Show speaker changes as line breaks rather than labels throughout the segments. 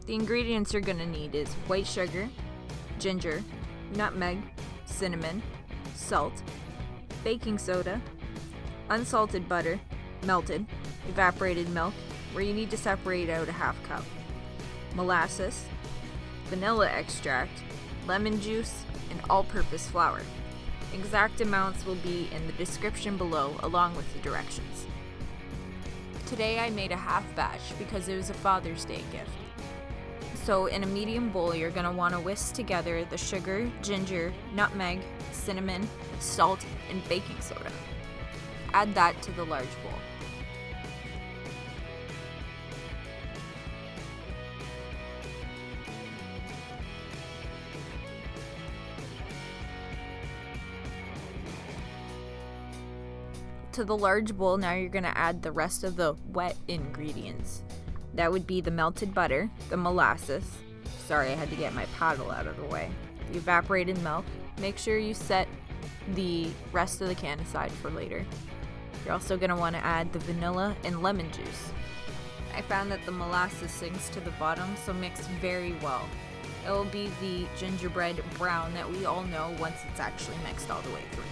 The ingredients you're going to need is white sugar, ginger, nutmeg, cinnamon, salt, baking soda, unsalted butter, melted, evaporated milk, where you need to separate out a half cup, molasses, vanilla extract, lemon juice, and all-purpose flour. Exact amounts will be in the description below along with the directions. Today I made a half batch because it was a Father's Day gift. So in a medium bowl, you're going to want to whisk together the sugar, ginger, nutmeg, cinnamon, salt, and baking soda. Add that to the large bowl. To the large bowl, now you're going to add the rest of the wet ingredients. That would be the melted butter, the molasses. Sorry, I had to get my paddle out of the way. The evaporated milk. Make sure you set the rest of the can aside for later. You're also going to want to add the vanilla and lemon juice. I found that the molasses sinks to the bottom, so mix very well. It will be the gingerbread brown that we all know once it's actually mixed all the way through.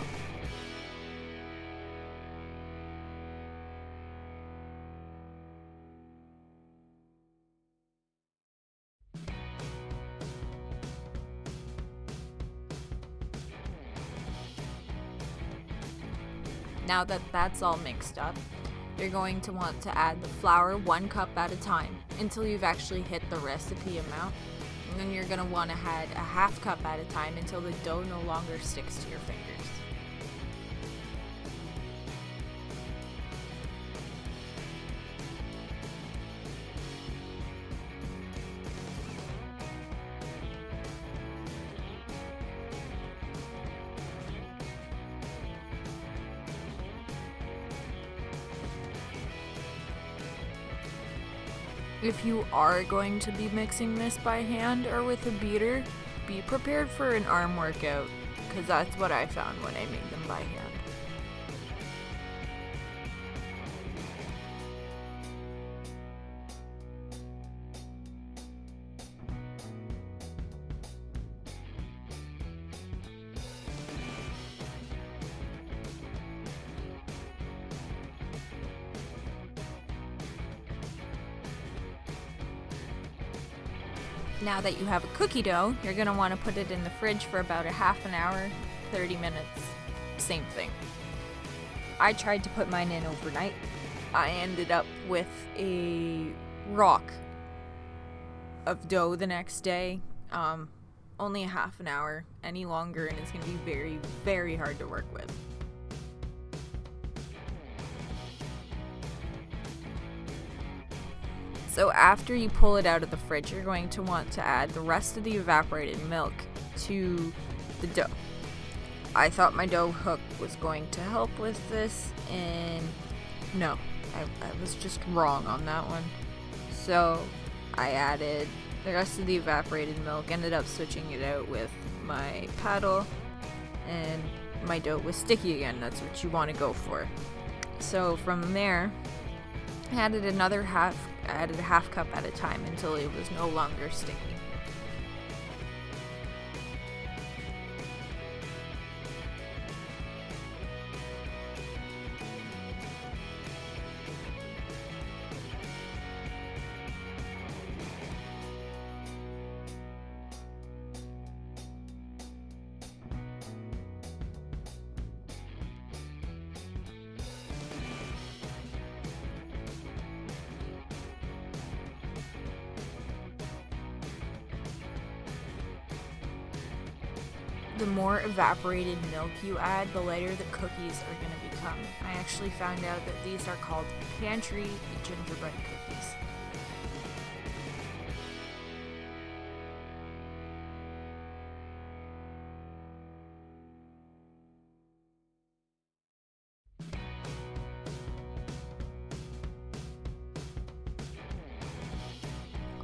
Now that that's all mixed up, you're going to want to add the flour 1 cup at a time until you've actually hit the recipe amount. And then you're going to want to add a half cup at a time until the dough no longer sticks to your fingers. If you are going to be mixing this by hand or with a beater, be prepared for an arm workout, because that's what I found when I made them by hand. Now that you have a cookie dough, you're going to want to put it in the fridge for about a half an hour, 30 minutes, same thing. I tried to put mine in overnight. I ended up with a rock of dough the next day. Only a half an hour. Any longer and it's going to be very, very hard to work with. So after you pull it out of the fridge, you're going to want to add the rest of the evaporated milk to the dough. I thought my dough hook was going to help with this, and no, I was just wrong on that one. So I added the rest of the evaporated milk, ended up switching it out with my paddle, and my dough was sticky again. That's what you want to go for. So from there, I added a half cup at a time until it was no longer sticky. The more evaporated milk you add, the lighter the cookies are going to become. I actually found out that these are called pantry gingerbread cookies.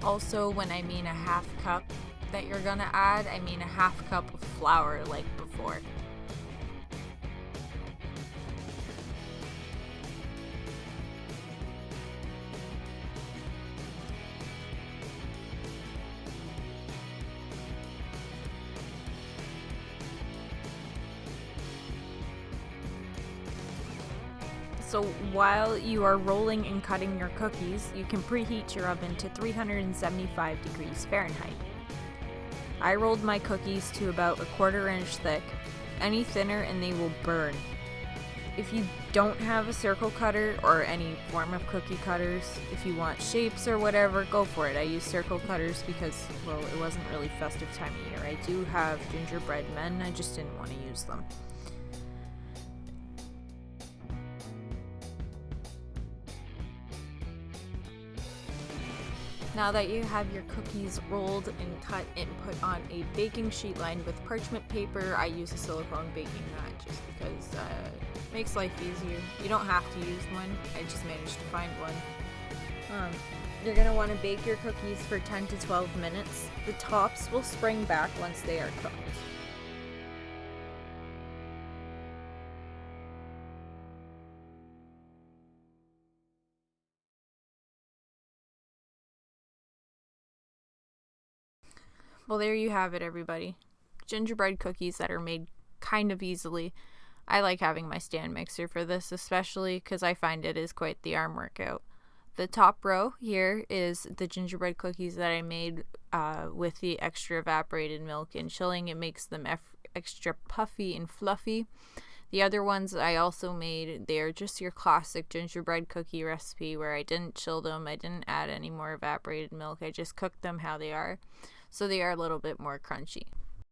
Also, when I mean a half cup that you're gonna add, I mean a half cup of flour like before. So while you are rolling and cutting your cookies, you can preheat your oven to 375 degrees Fahrenheit. I rolled my cookies to about a 1/4 inch thick. Any thinner and they will burn. If you don't have a circle cutter or any form of cookie cutters, if you want shapes or whatever, go for it. I use circle cutters because, well, it wasn't really festive time of year. I do have gingerbread men, I just didn't want to use them. Now that you have your cookies rolled and cut and put on a baking sheet lined with parchment paper, I use a silicone baking mat just because it makes life easier. You don't have to use one, I just managed to find one. You're going to want to bake your cookies for 10 to 12 minutes. The tops will spring back once they are cooked. Well, there you have it, everybody. Gingerbread cookies that are made kind of easily. I like having my stand mixer for this, especially because I find it is quite the arm workout. The top row here is the gingerbread cookies that I made with the extra evaporated milk and chilling. It makes them extra puffy and fluffy. The other ones I also made, they're just your classic gingerbread cookie recipe where I didn't chill them, I didn't add any more evaporated milk, I just cooked them how they are. So they are a little bit more crunchy.